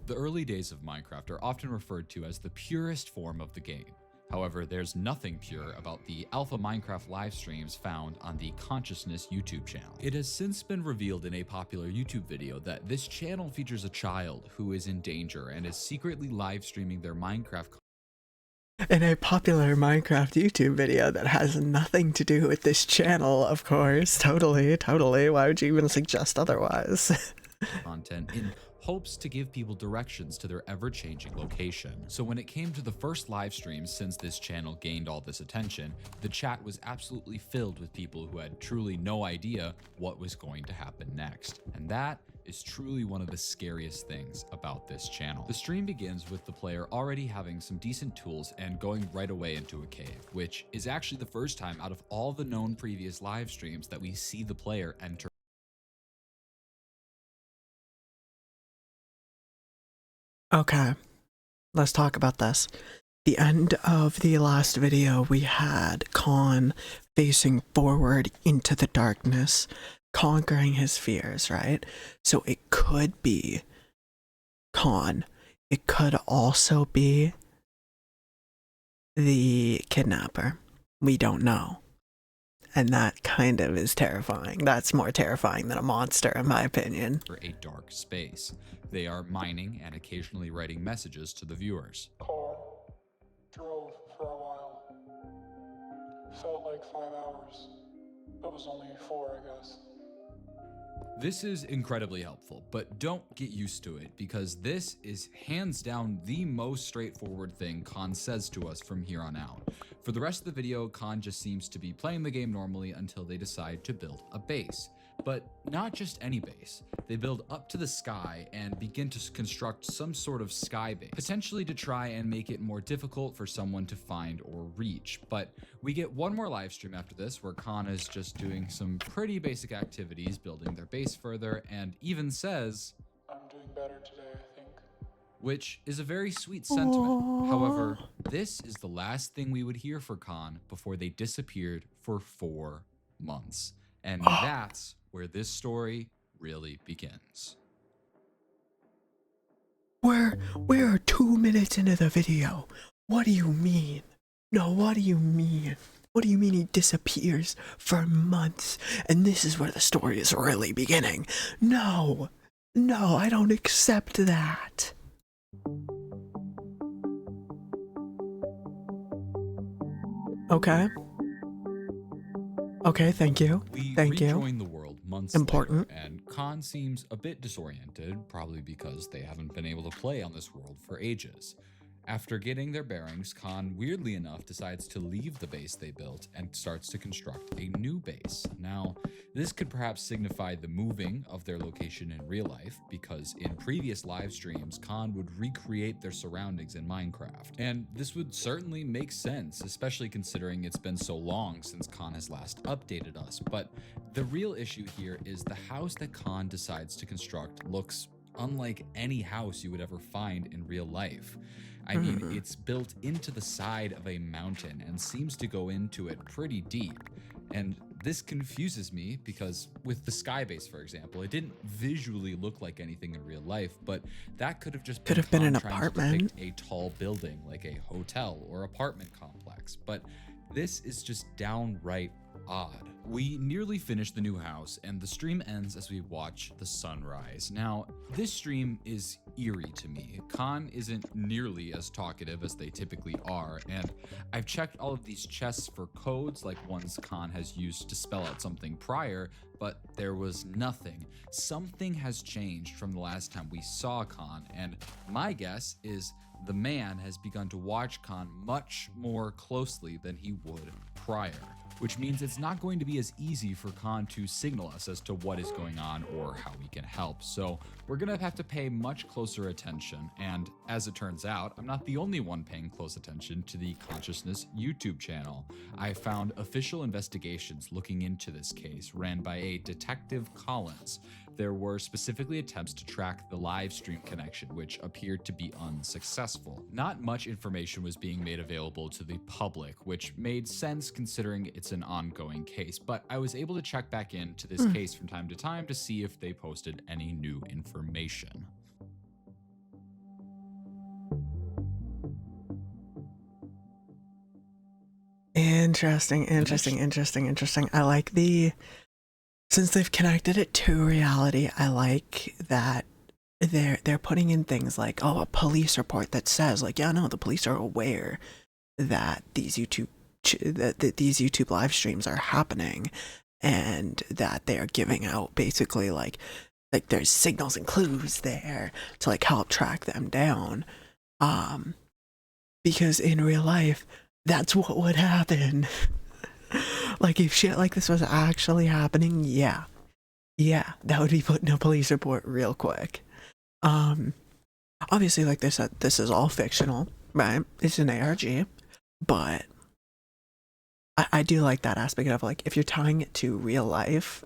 The early days of Minecraft are often referred to as the purest form of the game. However, there's nothing pure about the alpha Minecraft live streams found on the Consciousness YouTube channel. It has since been revealed in a popular YouTube video that this channel features a child who is in danger and is secretly live streaming their Minecraft in a popular Minecraft YouTube video that has nothing to do with this channel, of course. Totally. Why would you even suggest otherwise? content in hopes to give people directions to their ever-changing location. So when it came to the first live streams since this channel gained all this attention, the chat was absolutely filled with people who had truly no idea what was going to happen next. And that is truly one of the scariest things about this channel. The stream begins with the player already having some decent tools and going right away into a cave, which is actually the first time out of all the known previous live streams that we see the player enter. Okay, let's talk about this. The end of the last video, we had Khan facing forward into the darkness, conquering his fears, right? So it could be Khan. It could also be the kidnapper. We don't know. And that kind of is terrifying. That's more terrifying than a monster, in my opinion. For a dark space. They are mining and occasionally writing messages to the viewers. Car. Drove for a while. Felt like 5 hours. It was only 4, I guess. This is incredibly helpful, but don't get used to it because this is hands down the most straightforward thing Khan says to us from here on out. For the rest of the video, Khan just seems to be playing the game normally until they decide to build a base. But not just any base. They build up to the sky and begin to construct some sort of sky base, potentially to try and make it more difficult for someone to find or reach. But we get one more live stream after this where Khan is just doing some pretty basic activities, building their base further, and even says, I'm doing better today, I think. Which is a very sweet sentiment. However, this is the last thing we would hear for Khan before they disappeared for 4 months. And that's where this story really begins. We're 2 minutes into the video. What do you mean? No, what do you mean? What do you mean he disappears for months? And this is where the story is really beginning. No, I don't accept that. Okay, thank you. We Thank you. rejoin the world months Important. later, and Khan seems a bit disoriented, probably because they haven't been able to play on this world for ages. After getting their bearings, Khan, weirdly enough, decides to leave the base they built and starts to construct a new base. Now, this could perhaps signify the moving of their location in real life, because in previous live streams, Khan would recreate their surroundings in Minecraft. And this would certainly make sense, especially considering it's been so long since Khan has last updated us. But the real issue here is the house that Khan decides to construct looks unlike any house you would ever find in real life. I mean, it's built into the side of a mountain and seems to go into it pretty deep. And this confuses me because with the sky base, for example, it didn't visually look like anything in real life, but that could have just Could have been an trying to apartment. depict a tall building like a hotel or apartment complex. But this is just downright odd. We nearly finish the new house and the stream ends as we watch the sunrise. Now, this stream is eerie to me. Khan isn't nearly as talkative as they typically are, and I've checked all of these chests for codes like ones Khan has used to spell out something prior, but there was nothing. Something has changed from the last time we saw Khan, and my guess is the man has begun to watch Khan much more closely than he would prior, which means it's not going to be as easy for Khan to signal us as to what is going on or how we can help. So we're gonna have to pay much closer attention. And as it turns out, I'm not the only one paying close attention to the Consciousness YouTube channel. I found official investigations looking into this case ran by a Detective Collins. There were specifically attempts to track the live stream connection, which appeared to be unsuccessful. Not much information was being made available to the public, which made sense considering it's an ongoing case, but I was able to check back into this case from time to time to see if they posted any new information. Interesting. I like since they've connected it to reality, I like that they're putting in things like, oh, a police report that says like, yeah, no, the police are aware that these that these YouTube live streams are happening, and that they are giving out basically like there's signals and clues there to like help track them down. Because in real life, that's what would happen. Like if shit like this was actually happening, yeah, that would be put in a police report real quick. Obviously, like they said, this is all fictional, right? It's an ARG, but I do like that aspect of like if you're tying it to real life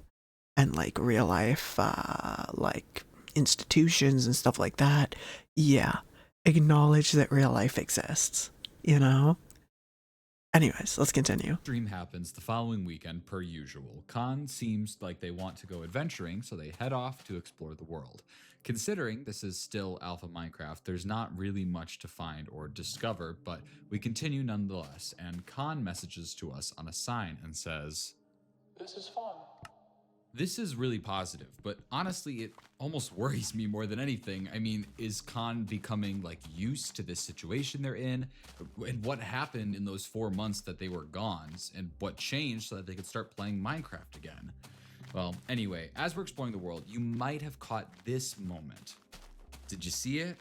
and like real life like institutions and stuff like that, yeah, acknowledge that real life exists, you know? Anyways, let's continue. Stream happens the following weekend per usual. Khan seems like they want to go adventuring, so they head off to explore the world. Considering this is still alpha Minecraft, there's not really much to find or discover, but we continue nonetheless, and Khan messages to us on a sign and says, This is fun. this is really positive, but honestly, it almost worries me more than anything. I mean, is Khan becoming like used to this situation they're in? And what happened in those 4 months that they were gone? And what changed so that they could start playing Minecraft again? Well, anyway, as we're exploring the world, you might have caught this moment. Did you see it?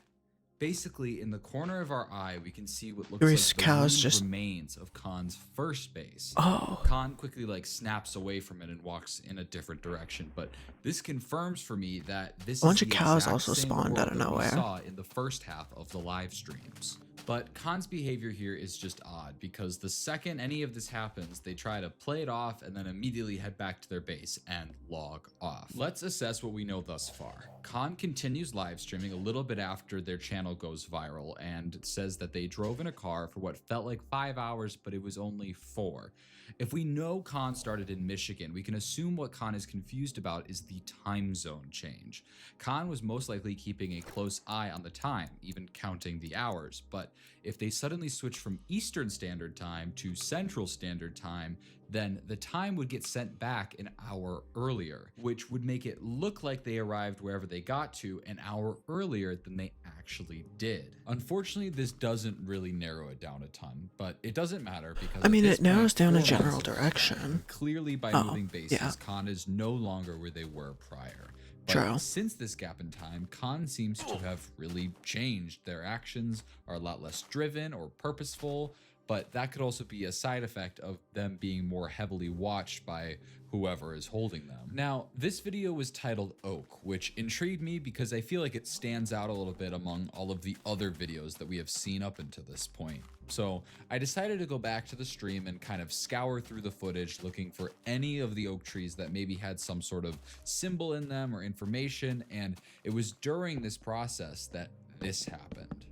Basically, in the corner of our eye, we can see what looks like the ruined remains of Khan's first base. Oh. Khan quickly snaps away from it and walks in a different direction, but this confirms for me that this a bunch is of the cows exact also same spawned out of world that we nowhere. saw in the first half of the live streams. But Khan's behavior here is just odd, because the second any of this happens, they try to play it off and then immediately head back to their base and log off. Let's assess what we know thus far. Khan continues live streaming a little bit after their channel goes viral and says that they drove in a car for what felt like 5 hours, but it was only 4. If we know Khan started in Michigan, we can assume what Khan is confused about is the time zone change. Khan was most likely keeping a close eye on the time, even counting the hours, but if they suddenly switch from Eastern Standard Time to Central Standard Time, then the time would get sent back an hour earlier, which would make it look like they arrived wherever they got to an hour earlier than they actually did. Unfortunately, this doesn't really narrow it down a ton, but it doesn't matter because I mean, it narrows down a 4 general months direction. Clearly, by moving bases, yeah. Khan is no longer where they were prior. But True. since this gap in time, Khan seems to have really changed. Their actions are a lot less driven or purposeful, but that could also be a side effect of them being more heavily watched by whoever is holding them. Now, this video was titled Oak, which intrigued me because I feel like it stands out a little bit among all of the other videos that we have seen up until this point. So I decided to go back to the stream and kind of scour through the footage looking for any of the oak trees that maybe had some sort of symbol in them or information, and it was during this process that this happened.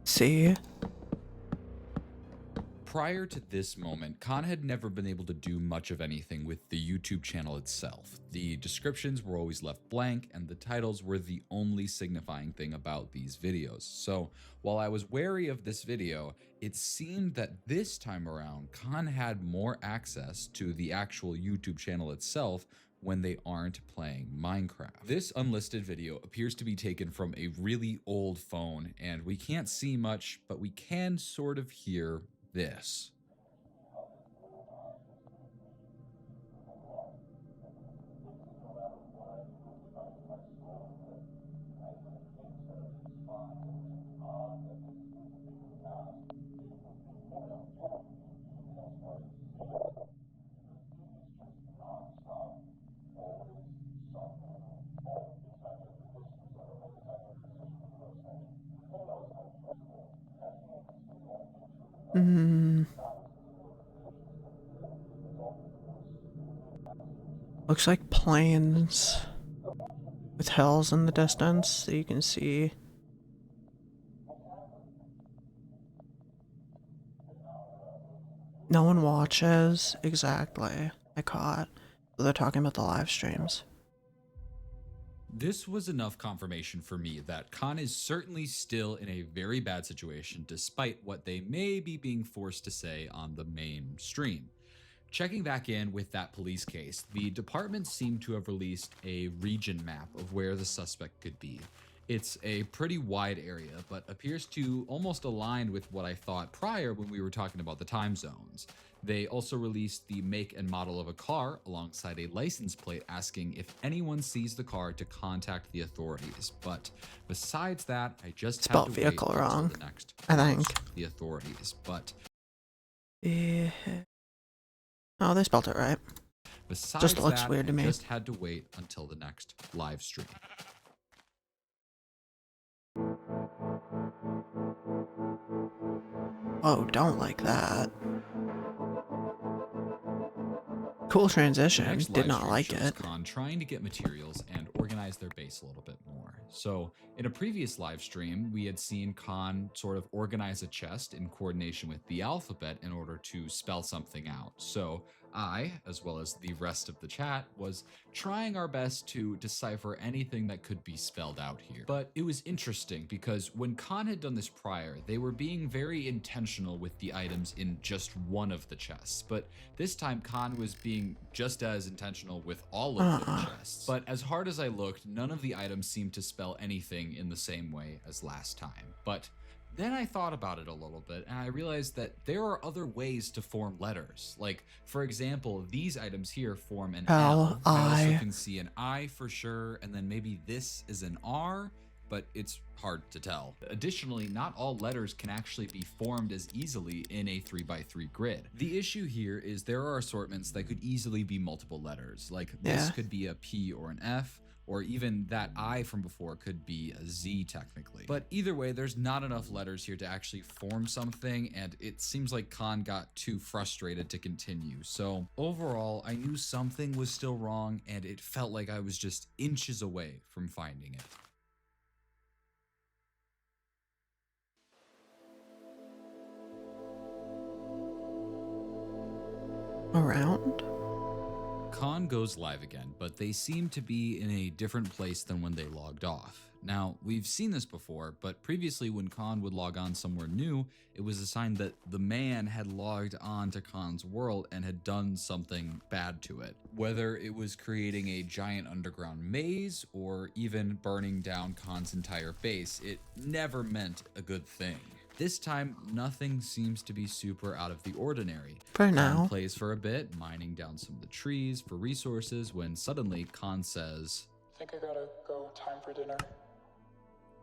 See? Prior to this moment, Khan had never been able to do much of anything with the YouTube channel itself. The descriptions were always left blank, and the titles were the only signifying thing about these videos. So while I was wary of this video, it seemed that this time around, Khan had more access to the actual YouTube channel itself when they aren't playing Minecraft. This unlisted video appears to be taken from a really old phone, and we can't see much, but we can sort of hear this. Looks like plains with hills in the distance, so you can see. No one watches. Exactly. I caught. So they're talking about the live streams. This was enough confirmation for me that Khan is certainly still in a very bad situation despite what they may be being forced to say on the main stream. Checking back in with that police case, the department seemed to have released a region map of where the suspect could be. It's a pretty wide area, but appears to almost align with what I thought prior when we were talking about the time zones. They also released the make and model of a car alongside a license plate asking if anyone sees the car to contact the authorities. But besides that, I just Spelled had to vehicle wait wrong, until the next I think. the authorities. But Yeah. Oh, they spelled it right. besides Just looks that, weird to I me. just had to wait until the next live stream. Oh, don't like that. Cool transition. Next Did live not stream like shows it. Khan trying to get materials and organize their base a little bit more. So in a previous live stream, we had seen Khan sort of organize a chest in coordination with the alphabet in order to spell something out. So I, as well as the rest of the chat, was trying our best to decipher anything that could be spelled out here. But it was interesting because when Khan had done this prior, they were being very intentional with the items in just one of the chests. But this time Khan was being just as intentional with all of the chests. But as hard as I looked, none of the items seemed to spell anything in the same way as last time. But then I thought about it a little bit and I realized that there are other ways to form letters. Like, for example, these items here form an L. I also can see an I for sure, and then maybe this is an R, but it's hard to tell. Additionally, not all letters can actually be formed as easily in a 3x3 grid. The issue here is there are assortments that could easily be multiple letters. Like this could be a P or an F, or even that I from before could be a Z technically. But either way, there's not enough letters here to actually form something, and it seems like Khan got too frustrated to continue. So overall, I knew something was still wrong, and it felt like I was just inches away from finding it. Around? Khan goes live again, but they seem to be in a different place than when they logged off. Now, we've seen this before, but previously when Khan would log on somewhere new, it was a sign that the man had logged on to Khan's world and had done something bad to it. Whether it was creating a giant underground maze or even burning down Khan's entire base, it never meant a good thing. This time, nothing seems to be super out of the ordinary. For now. Khan plays for a bit, mining down some of the trees for resources, when suddenly Khan says, Think I gotta go. Time for dinner.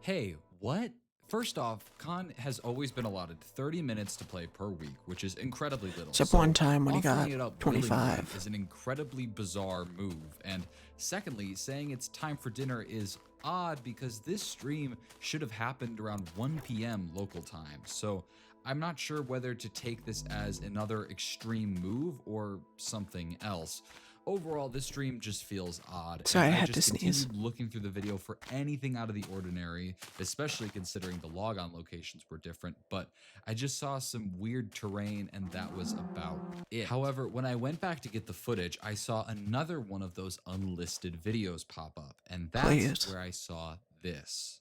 Hey, what? First off, Khan has always been allotted 30 minutes to play per week, which is incredibly little. Except one time when he offering got it up 25. willingly is an incredibly bizarre move. And secondly, saying it's time for dinner is odd because this stream should have happened around 1 p.m. local time. So I'm not sure whether to take this as another extreme move or something else. Overall, this stream just feels odd. Sorry, and I had to just sneeze. continued looking through the video for anything out of the ordinary, especially considering the logon locations were different, but I just saw some weird terrain and that was about it. However, when I went back to get the footage, I saw another one of those unlisted videos pop up, and that's where I saw this.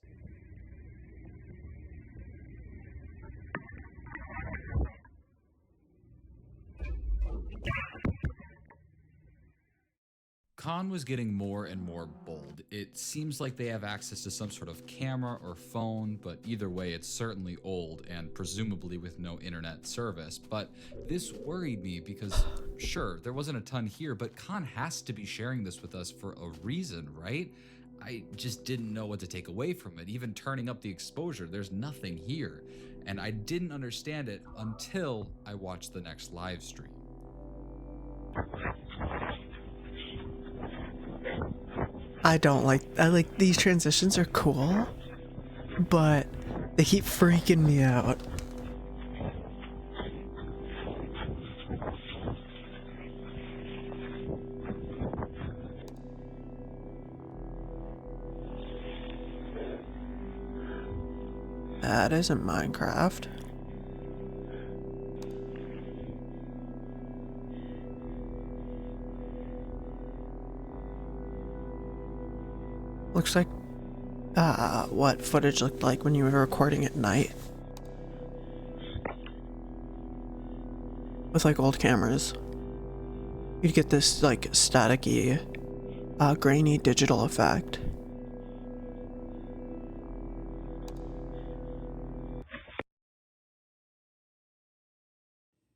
Khan was getting more and more bold. It seems like they have access to some sort of camera or phone, but either way, it's certainly old and presumably with no internet service. But this worried me because, sure, there wasn't a ton here, but Khan has to be sharing this with us for a reason, right? I just didn't know what to take away from it. Even turning up the exposure, there's nothing here. And I didn't understand it until I watched the next live stream. I like these transitions are cool, but they keep freaking me out. That isn't Minecraft. Looks like what footage looked like when you were recording at night. With like old cameras. You'd get this like staticky, grainy digital effect.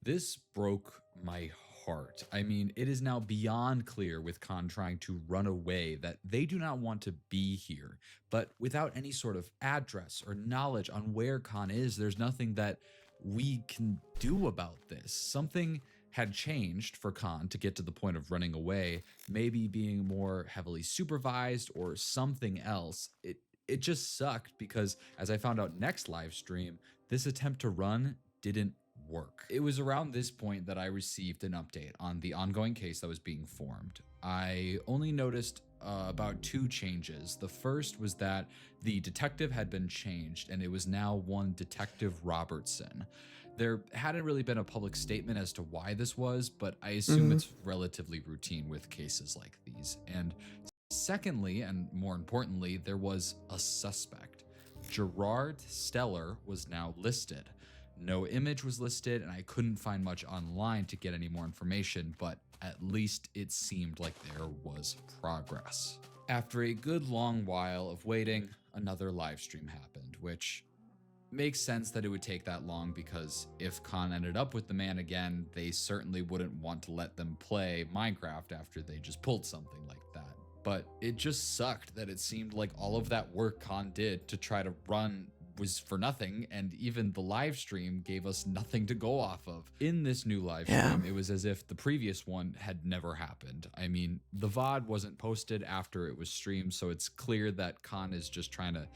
This broke my heart. I mean, it is now beyond clear with Khan trying to run away that they do not want to be here. But without any sort of address or knowledge on where Khan is, there's nothing that we can do about this. Something had changed for Khan to get to the point of running away, maybe being more heavily supervised or something else. It just sucked because, as I found out next live stream, this attempt to run didn't work. It was around this point that I received an update on the ongoing case that was being formed. I only noticed about 2 changes. The first was that the detective had been changed and it was now one Detective Robertson. There hadn't really been a public statement as to why this was, but I assume it's relatively routine with cases like these. And secondly, and more importantly, there was a suspect. Gerard Steller was now listed. No image was listed, and I couldn't find much online to get any more information, but at least it seemed like there was progress. After a good long while of waiting, another live stream happened, which makes sense that it would take that long because if Khan ended up with the man again, they certainly wouldn't want to let them play Minecraft after they just pulled something like that. But it just sucked that it seemed like all of that work Khan did to try to run was for nothing, and even the live stream gave us nothing to go off of. In this new live stream, it was as if the previous one had never happened. I mean, the VOD wasn't posted after it was streamed, so it's clear that Khan is just trying to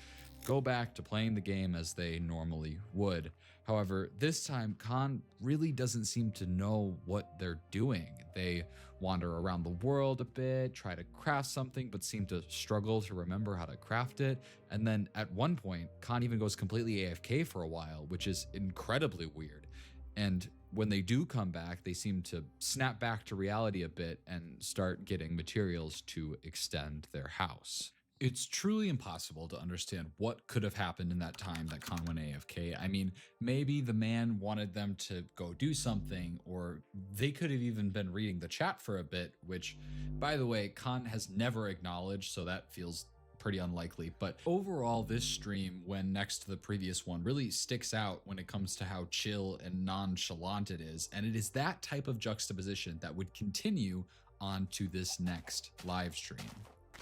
go back to playing the game as they normally would. However, this time, Khan really doesn't seem to know what they're doing. They wander around the world a bit, try to craft something, but seem to struggle to remember how to craft it. And then at one point, Khan even goes completely AFK for a while, which is incredibly weird. And when they do come back, they seem to snap back to reality a bit and start getting materials to extend their house. It's truly impossible to understand what could have happened in that time that Khan went AFK. I mean, maybe the man wanted them to go do something, or they could have even been reading the chat for a bit, which, by the way, Khan has never acknowledged, so that feels pretty unlikely. But overall, this stream, when next to the previous one, really sticks out when it comes to how chill and nonchalant it is. And it is that type of juxtaposition that would continue on to this next live stream.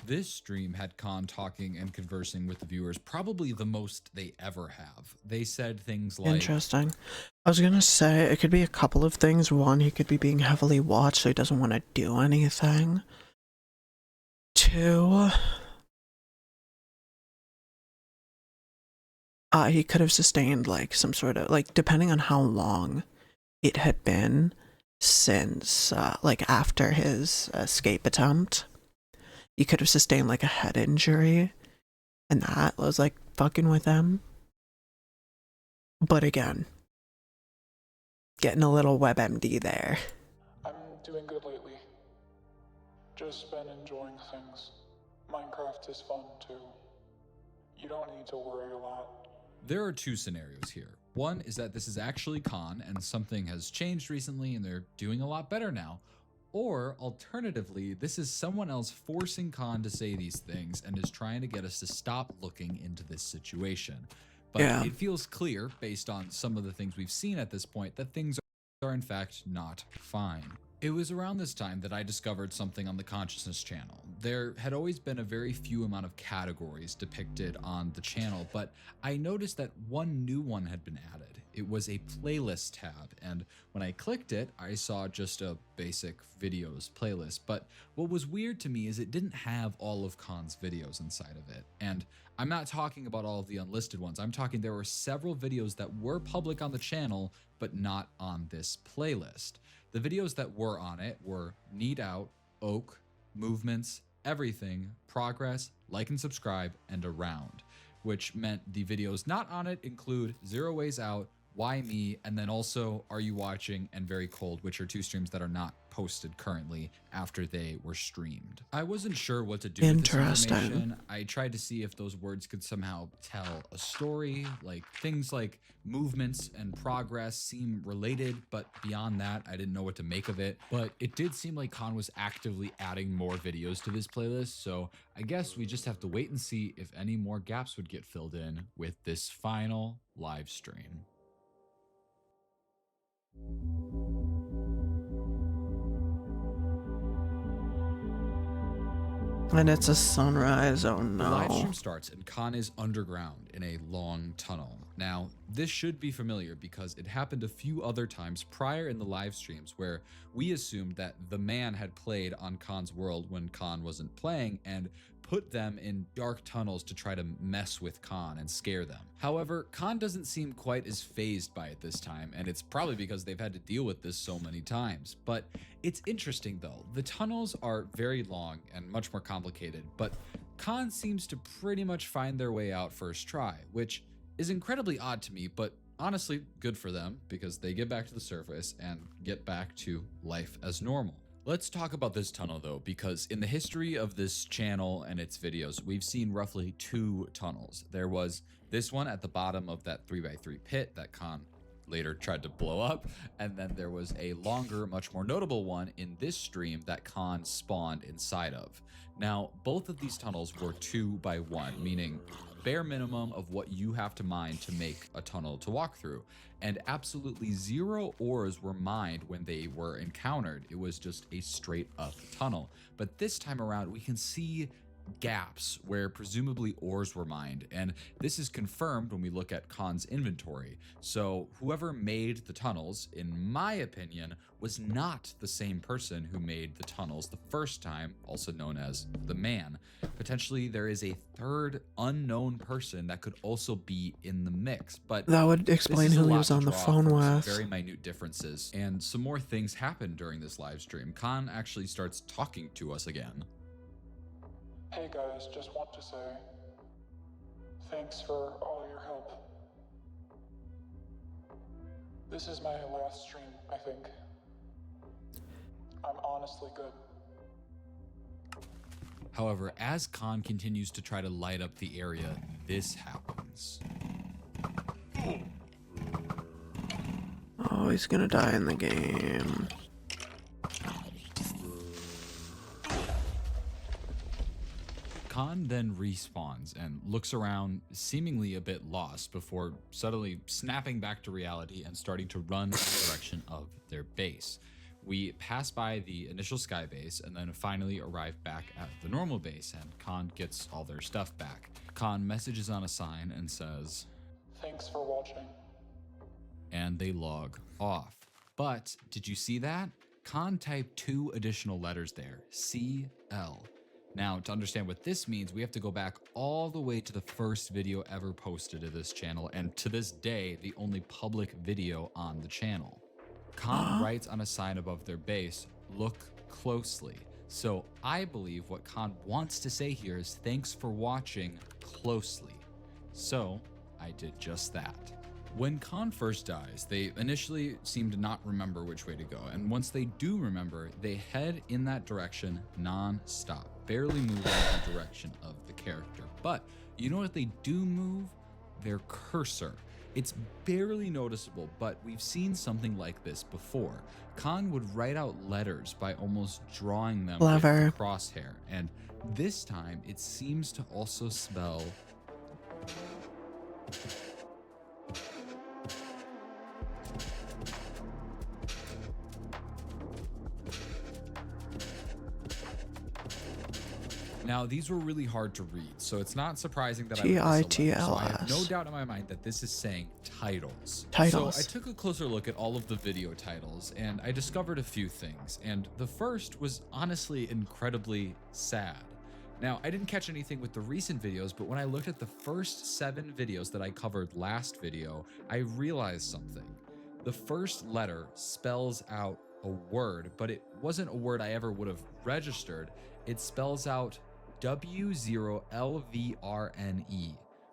This stream had Khan talking and conversing with the viewers probably the most they ever have. They said things like... Interesting. I was gonna say, it could be a couple of things. One, he could be being heavily watched, so he doesn't want to do anything. 2, he could have sustained like some sort of, like, depending on how long it had been since, like, after his escape attempt, he could have sustained like a head injury, and that was like fucking with him. But again, getting a little WebMD there. I'm doing good lately. Just been enjoying things. Minecraft is fun too. You don't need to worry a lot. There are 2 scenarios here. One is that this is actually Khan and something has changed recently and they're doing a lot better now. Or alternatively, this is someone else forcing Khan to say these things and is trying to get us to stop looking into this situation. But it feels clear, based on some of the things we've seen at this point, that things are in fact not fine. It was around this time that I discovered something on the Consciousness channel. There had always been a very few amount of categories depicted on the channel, but I noticed that one new one had been added. It was a playlist tab, and when I clicked it, I saw just a basic videos playlist. But what was weird to me is it didn't have all of Khan's videos inside of it. And I'm not talking about all of the unlisted ones. I'm talking there were several videos that were public on the channel, but not on this playlist. The videos that were on it were Need Out, Oak, Movements, Everything, Progress, Like and Subscribe, and Around, which meant the videos not on it include 0 Ways Out, Why me? And then also, Are You Watching and Very Cold, which are two streams that are not posted currently after they were streamed. I wasn't sure what to do with this Interesting. information. I tried to see if those words could somehow tell a story, like things like movements and progress seem related, but beyond that, I didn't know what to make of it. But it did seem like Khan was actively adding more videos to this playlist, so I guess we just have to wait and see if any more gaps would get filled in with this final live stream. And it's a sunrise, oh The no. live stream starts and Khan is underground in a long tunnel. Now, this should be familiar because it happened a few other times prior in the live streams where we assumed that the man had played on Khan's world when Khan wasn't playing and put them in dark tunnels to try to mess with Khan and scare them. However, Khan doesn't seem quite as phased by it this time, and it's probably because they've had to deal with this so many times. But it's interesting though. The tunnels are very long and much more complicated, but Khan seems to pretty much find their way out first try, which is incredibly odd to me, but honestly good for them because they get back to the surface and get back to life as normal. Let's talk about this tunnel though, because in the history of this channel and its videos, we've seen roughly 2 tunnels. There was this one at the bottom of that 3x3 pit that Khan later tried to blow up, and then there was a longer, much more notable one in this stream that Khan spawned inside of. Now, both of these tunnels were 2x1, meaning bare minimum of what you have to mine to make a tunnel to walk through, and absolutely 0 ores were mined when they were encountered. It was just a straight up tunnel. But this time around, we can see gaps where presumably ores were mined, and this is confirmed when we look at Khan's inventory. So whoever made the tunnels, in my opinion, was not the same person who made the tunnels the first time, also known as the man. Potentially there is a third unknown person that could also be in the mix, but That would this explain is a who he lot was to on the draw phone from some with. very minute differences, and some more things happened during this live stream. Khan actually starts talking to us again. Hey guys, just want to say thanks for all your help. This is my last stream, I think. I'm honestly good. However, as Khan continues to try to light up the area, this happens. Oh, he's gonna die in the game. Khan then respawns and looks around, seemingly a bit lost, before suddenly snapping back to reality and starting to run in the direction of their base. We pass by the initial sky base and then finally arrive back at the normal base, and Khan gets all their stuff back. Khan messages on a sign and says, Thanks for watching. and they log off. But did you see that? Khan typed 2 additional letters there, CL. Now, to understand what this means, we have to go back all the way to the first video ever posted to this channel, and to this day, the only public video on the channel. Khan writes on a sign above their base, look closely. So I believe what Khan wants to say here is thanks for watching closely. So I did just that. When Khan first dies, they initially seem to not remember which way to go, and once they do remember, they head in that direction non-stop, barely moving in the direction of the character. But you know what they do move? Their cursor. It's barely noticeable, but we've seen something like this before. Khan would write out letters by almost drawing them with Clever. the crosshair, and this time it seems to also spell Now, these were really hard to read, so it's not surprising that I would miss a letter. So I have no doubt in my mind that this is saying titles. Titles. So I took a closer look at all of the video titles, and I discovered a few things. And the first was honestly incredibly sad. Now, I didn't catch anything with the recent videos, but when I looked at the first 7 videos that I covered last video, I realized something. The first letter spells out a word, but it wasn't a word I ever would have registered. It spells out W0LVRNE,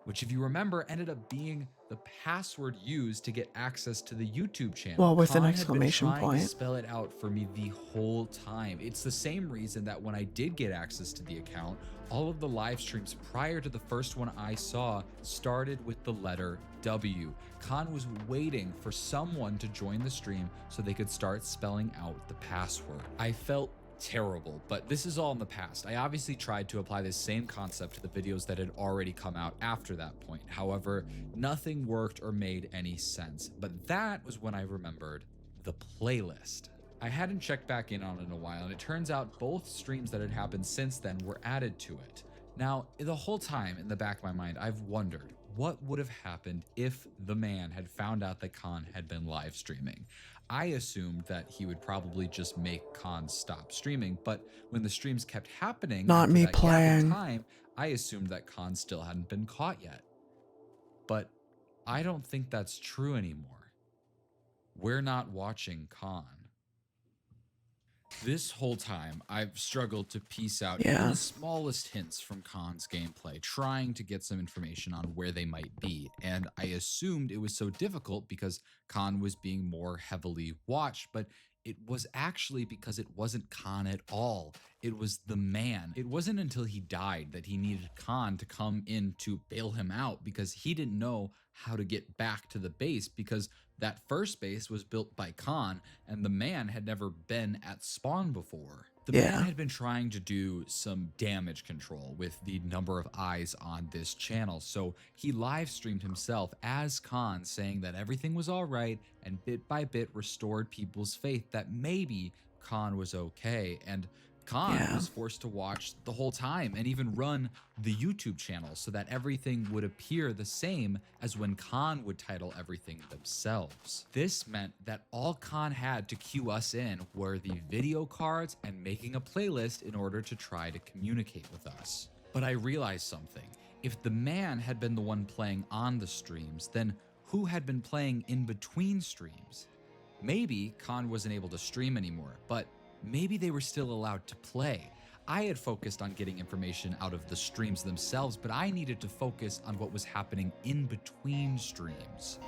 which if you remember ended up being the password used to get access to the YouTube channel. Well, with an Khan exclamation had been trying to point. spell it out for me the whole time. It's the same reason that when I did get access to the account, all of the live streams prior to the first one I saw started with the letter W. Khan was waiting for someone to join the stream so they could start spelling out the password. I felt terrible, but this is all in the past. I obviously tried to apply this same concept to the videos that had already come out after that point. However, nothing worked or made any sense. But that was when I remembered the playlist. I hadn't checked back in on it in a while, and it turns out both streams that had happened since then were added to it. Now, the whole time in the back of my mind, I've wondered what would have happened if the man had found out that Khan had been live streaming. I assumed that he would probably just make Khan stop streaming, but when the streams kept happening Not after me that gap in playing. time, I assumed that Khan still hadn't been caught yet. But I don't think that's true anymore. We're not watching Khan. This whole time, I've struggled to piece out even the smallest hints from Khan's gameplay, trying to get some information on where they might be, and I assumed it was so difficult because Khan was being more heavily watched, but it was actually because it wasn't Khan at all. It was the man. It wasn't until he died that he needed Khan to come in to bail him out because he didn't know how to get back to the base because that first base was built by Khan and the man had never been at spawn before. The man had been trying to do some damage control with the number of eyes on this channel, so he live streamed himself as Khan saying that everything was all right and bit by bit restored people's faith that maybe Khan was okay, and Khan was forced to watch the whole time and even run the YouTube channel so that everything would appear the same as when Khan would title everything themselves. This meant that all Khan had to cue us in were the video cards and making a playlist in order to try to communicate with us. But I realized something. If the man had been the one playing on the streams, then who had been playing in between streams? Maybe Khan wasn't able to stream anymore, but maybe they were still allowed to play. I had focused on getting information out of the streams themselves, but I needed to focus on what was happening in between streams.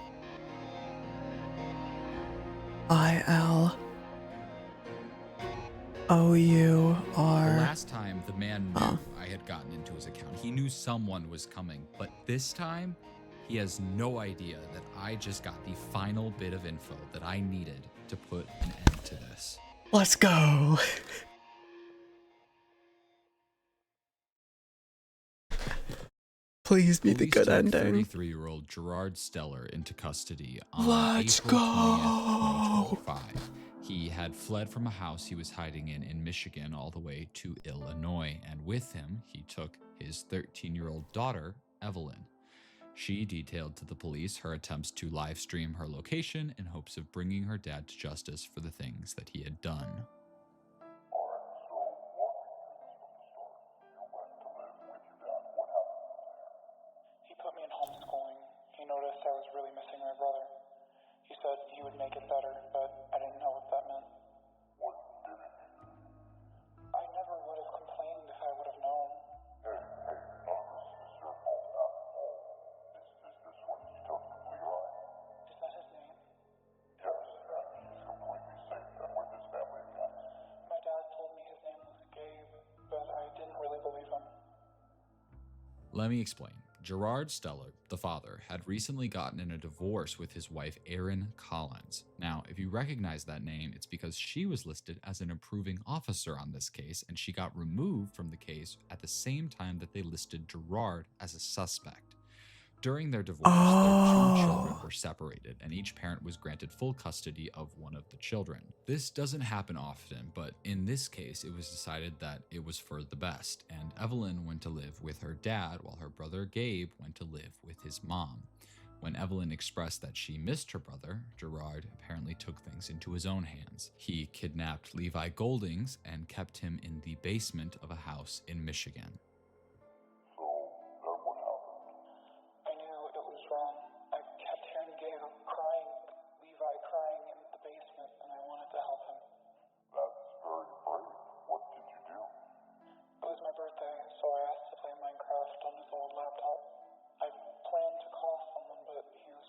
ILOUR. The last time the man knew I had gotten into his account, he knew someone was coming, but this time he has no idea that I just got the final bit of info that I needed to put an end to this. Let's go. Please be the good ending. 33-year-old Gerard Steller into custody on Let's April 20th, go. 2025. He had fled from a house he was hiding in Michigan all the way to Illinois, and with him, he took his 13-year-old daughter, Evelyn. She detailed to the police her attempts to live stream her location in hopes of bringing her dad to justice for the things that he had done. He put me in homeschooling. He noticed I was really missing my brother. He said he would make it better, but I didn't know what that meant. What did it mean? I never would have complained if I would have known. Hey, none of this is your fault at all. Is this what he took from Levi? Is that his name? Yes, and he's completely safe and with his family again. My dad told me his name was Gabe, but I didn't really believe him. Let me explain. Gerard Steller, the father, had recently gotten in a divorce with his wife, Erin Collins. Now, if you recognize that name, it's because she was listed as an approving officer on this case, and she got removed from the case at the same time that they listed Gerard as a suspect. During their divorce, their two children were separated, and each parent was granted full custody of one of the children. This doesn't happen often, but in this case, it was decided that it was for the best, and Evelyn went to live with her dad while her brother Gabe went to live with his mom. When Evelyn expressed that she missed her brother, Gerard apparently took things into his own hands. He kidnapped Levi Goldings and kept him in the basement of a house in Michigan. So I asked to play Minecraft on his old laptop. I planned to call someone, but he was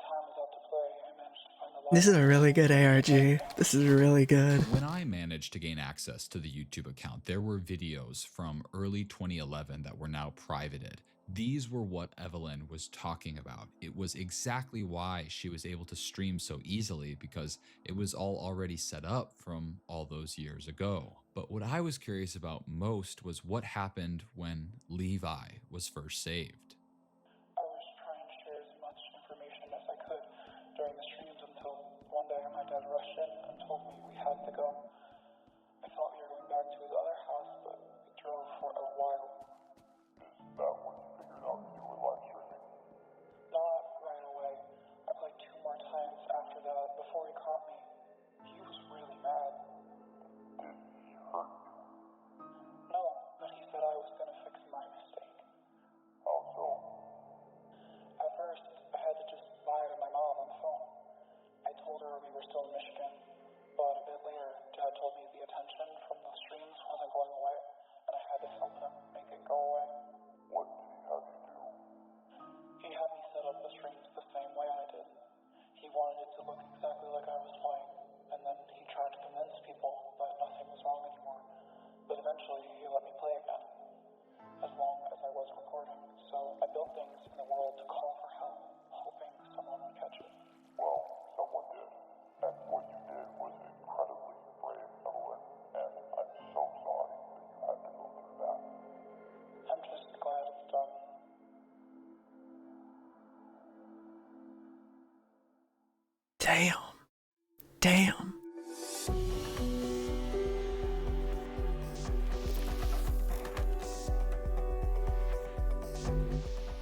time was out to play, I managed to find the This is a really good ARG. This is really good. When I managed to gain access to the YouTube account, there were videos from early 2011 that were now privated. These were what Evelyn was talking about. It was exactly why she was able to stream so easily, because it was all already set up from all those years ago. But what I was curious about most was what happened when Levi was first saved. I was trying to share as much information as I could during the streams until one day my dad rushed in and told me we had to go. I thought we were going back to his other house, but we drove for a while. Is that when you figured out you were live streaming? Not right away. I played 2 more times after that before he caught me. He was really mad. Did he hurt you? No, but he said I was going to fix my mistake. How so? At first, I had to just lie to my mom on the phone. I told her we were still in Michigan, but a bit later, Dad told me the attention from the streams wasn't going away, and I had to help him make it go away. What did he have you do? He had me set up the streams the same way I did. He wanted it to look exactly like I was playing, and then he tried to convince people that nothing was wrong anymore. But eventually, he let me play again, as long as I was recording. So I built things in the world to call for help, hoping someone would catch it. Well, someone did. And what you did was incredibly brave, Evelyn. And I'm so sorry that you had to go through that. I'm just glad it's done. Damn. Damn.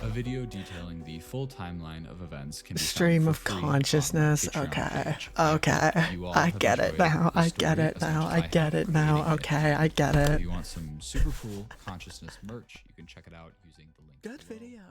A video detailing the full timeline of events can be Stream found of for free on consciousness. the Patreon Okay. page. Okay. You all I have get it enjoyed now. the I story get it as now. much as I get it have now. creating Okay. I get If it. you want some super cool consciousness merch, you can check it out using the link Good below. video.